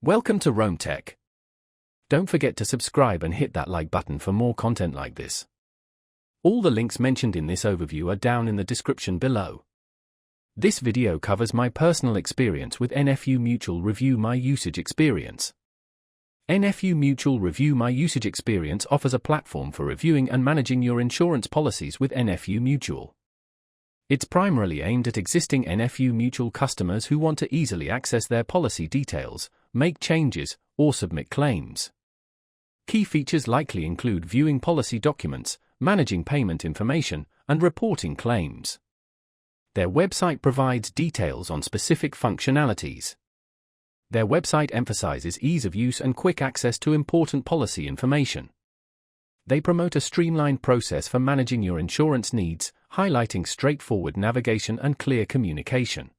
Welcome to Rome Tech. Don't forget to subscribe and hit that like button for more content like this. All the links mentioned in this overview are down in the description below. This video covers my personal experience with NFU Mutual Review My Usage Experience. NFU Mutual Review My Usage Experience offers a platform for reviewing and managing your insurance policies with NFU Mutual. It's primarily aimed at existing NFU Mutual customers who want to easily access their policy details, make changes, or submit claims. Key features likely include viewing policy documents, managing payment information, and reporting claims. Their website provides details on specific functionalities. Their website emphasizes ease of use and quick access to important policy information. They promote a streamlined process for managing your insurance needs, highlighting straightforward navigation and clear communication.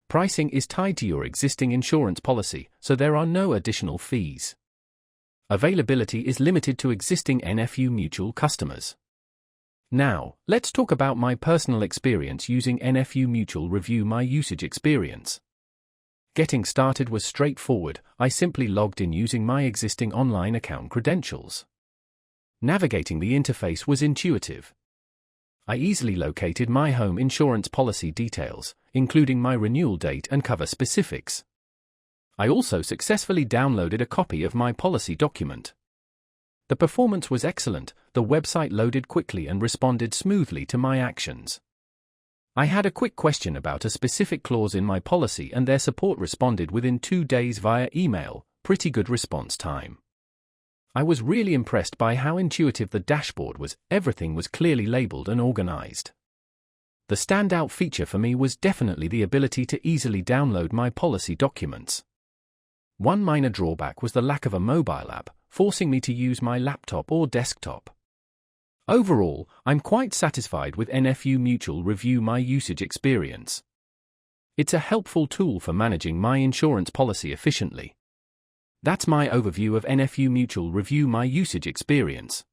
Pricing is tied to your existing insurance policy, so there are no additional fees. Availability is limited to existing NFU Mutual customers. Now, let's talk about my personal experience using NFU Mutual Review My Usage Experience. Getting started was straightforward. I simply logged in using my existing online account credentials. Navigating the interface was intuitive. I easily located my home insurance policy details, including my renewal date and cover specifics. I also successfully downloaded a copy of my policy document. The performance was excellent. The website loaded quickly and responded smoothly to my actions. I had a quick question about a specific clause in my policy and their support responded within 2 days via email. Pretty good response time. I was really impressed by how intuitive the dashboard was. Everything was clearly labeled and organized. The standout feature for me was definitely the ability to easily download my policy documents. One minor drawback was the lack of a mobile app, forcing me to use my laptop or desktop. Overall, I'm quite satisfied with NFU Mutual Review My Usage Experience. It's a helpful tool for managing my insurance policy efficiently. That's my overview of NFU Mutual Review My Usage Experience.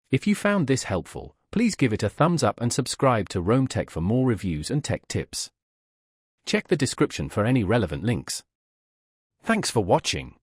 If you found this helpful, please give it a thumbs up and subscribe to Rome Tech for more reviews and tech tips. Check the description for any relevant links. Thanks for watching.